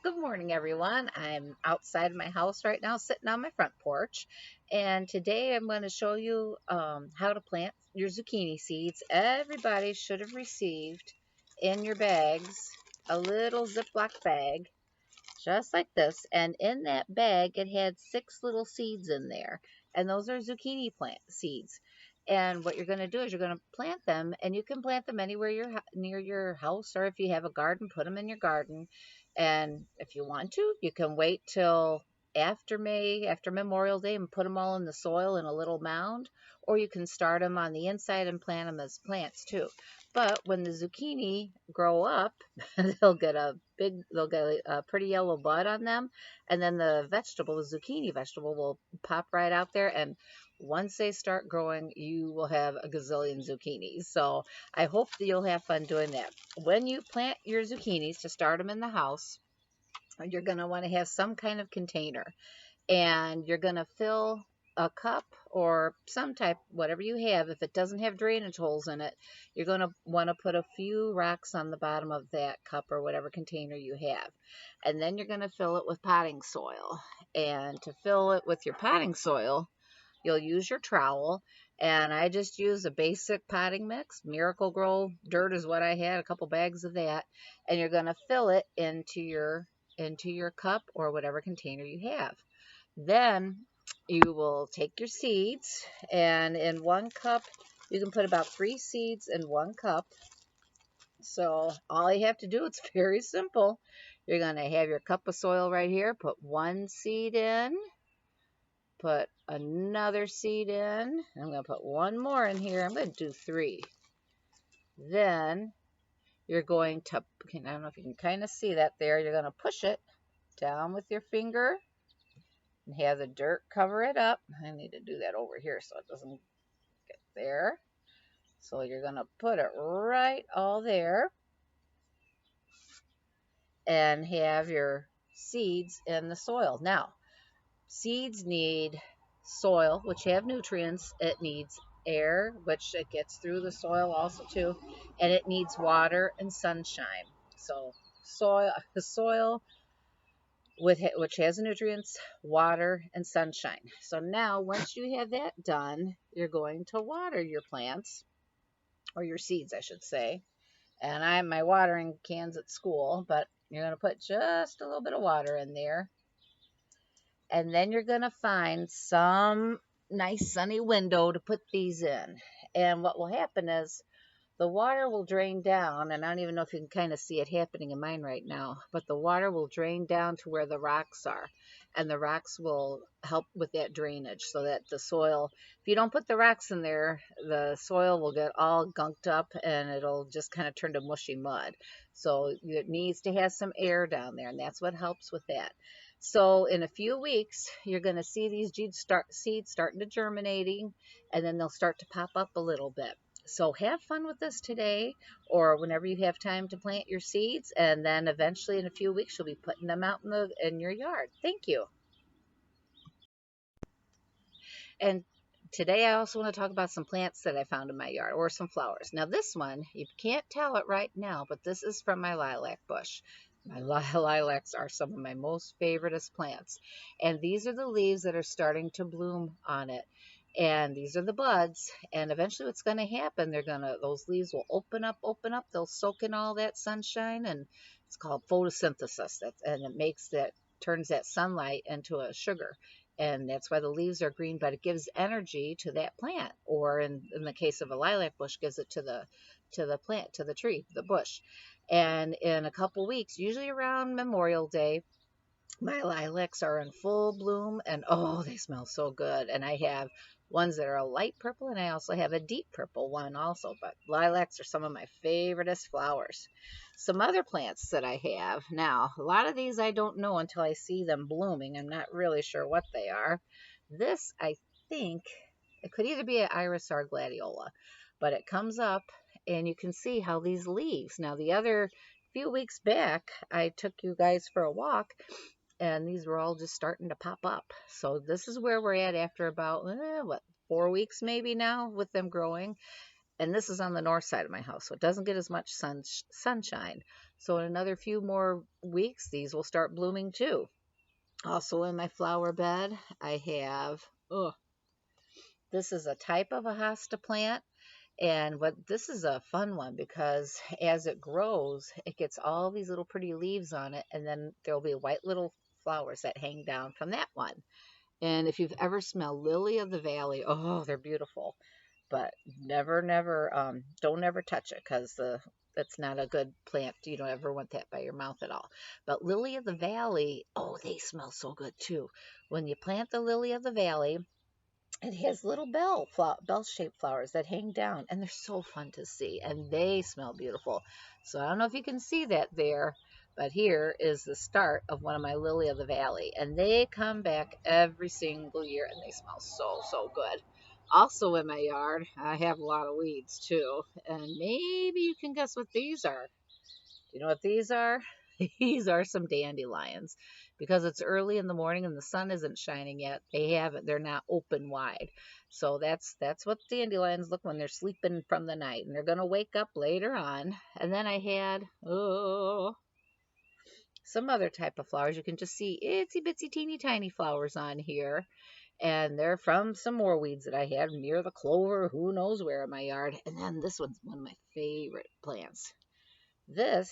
Good morning, everyone. I'm outside of my house right now, sitting on my front porch. And today I'm going to show you how to plant your zucchini seeds. Everybody should have received in your bags a little Ziploc bag, just like this. And in that bag, it had 6 little seeds in there. And those are zucchini plant seeds. And what you're going to do is you're going to plant them, and you can plant them anywhere near your house, or if you have a garden, put them in your garden. And if you want to, you can wait till after after Memorial Day, and put them all in the soil in a little mound, or you can start them on the inside and plant them as plants too. But when the zucchini grow up, they'll get a pretty yellow bud on them, and then the zucchini vegetable, will pop right out there. And once they start growing, you will have a gazillion zucchinis. So I hope that you'll have fun doing that. When you plant your zucchinis to start them in the house, you're going to want to have some kind of container, and you're going to fill a cup or some type, whatever you have. If it doesn't have drainage holes in it, you're going to want to put a few rocks on the bottom of that cup or whatever container you have. And then you're going to fill it with potting soil. And to fill it with your potting soil, you'll use your trowel. And I just use a basic potting mix. Miracle Grow dirt is what I had, a couple bags of that. And you're going to fill it into your cup or whatever container you have. Then you will take your seeds, and in 1 cup, you can put about 3 seeds in 1 cup. So all you have to do, it's very simple. You're going to have your cup of soil right here. Put 1 seed in, put another seed in. I'm going to put 1 more in here. I'm going to do 3. Then you're going to, I don't know if you can kind of see that there. You're going to push it down with your finger and have the dirt cover it up. I need to do that over here so it doesn't get there. So you're going to put it right all there and have your seeds in the soil. Now, seeds need soil, which have nutrients. It needs air, which it gets through the soil also too, and it needs water and sunshine. So the soil which has nutrients, water, and sunshine. So now, once you have that done, you're going to water your plants, or your seeds, I should say. And I have my watering cans at school, but you're going to put just a little bit of water in there. And then you're going to find some nice sunny window to put these in. And what will happen is the water will drain down, and I don't even know if you can kind of see it happening in mine right now, but the water will drain down to where the rocks are, and the rocks will help with that drainage so that the soil, if you don't put the rocks in there, the soil will get all gunked up and it'll just kind of turn to mushy mud. So it needs to have some air down there, and that's what helps with that. So in a few weeks, you're going to see these seeds starting to germinating, and then they'll start to pop up a little bit. So have fun with this today, or whenever you have time to plant your seeds, and then eventually in a few weeks you'll be putting them out in your yard. Thank you. And today I also want to talk about some plants that I found in my yard, or some flowers. Now this one, you can't tell it right now, but this is from my lilac bush. My lilacs are some of my most favoriteest plants. And these are the leaves that are starting to bloom on it. And these are the buds. And eventually what's going to happen, those leaves will open up. They'll soak in all that sunshine, and it's called photosynthesis. And turns that sunlight into a sugar. And that's why the leaves are green, but it gives energy to that plant. Or in the case of a lilac bush, gives it to the plant, to the tree, the bush. And in a couple weeks, usually around Memorial Day, my lilacs are in full bloom, and oh, they smell so good. And I have ones that are a light purple, and I also have a deep purple one also. But lilacs are some of my favoriteest flowers. Some other plants that I have. Now, a lot of these I don't know until I see them blooming. I'm not really sure what they are. This, I think, it could either be an iris or a gladiola, but it comes up, and you can see how these leaves. Now, the other few weeks back, I took you guys for a walk, and these were all just starting to pop up. So this is where we're at after about 4 weeks maybe now with them growing. And this is on the north side of my house, so it doesn't get as much sunshine. So in another few more weeks, these will start blooming too. Also in my flower bed, I have, oh, this is a type of a hosta plant. And what this is a fun one because as it grows, it gets all these little pretty leaves on it, and then there'll be white little flowers that hang down from that one. And if you've ever smelled lily of the valley, oh, they're beautiful. But don't ever touch it because that's not a good plant. You don't ever want that by your mouth at all. But lily of the valley, oh, they smell so good too. When you plant the lily of the valley, it has little bell-shaped flowers that hang down, and they're so fun to see, and they smell beautiful. So I don't know if you can see that there, but here is the start of one of my lily of the valley, and they come back every single year, and they smell so, so good. Also in my yard, I have a lot of weeds too, and maybe you can guess what these are. Do you know what these are? These are some dandelions. Because it's early in the morning and the sun isn't shining yet, they're not open wide. So that's what dandelions look when they're sleeping from the night. And they're gonna wake up later on. And then I had some other type of flowers. You can just see itsy bitsy teeny tiny flowers on here. And they're from some more weeds that I had near the clover, who knows where in my yard. And then this one's one of my favorite plants. This,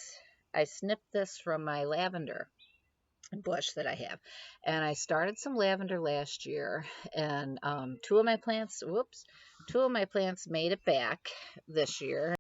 I snipped this from my lavender bush that I have. And I started some lavender last year. And two of my plants made it back this year.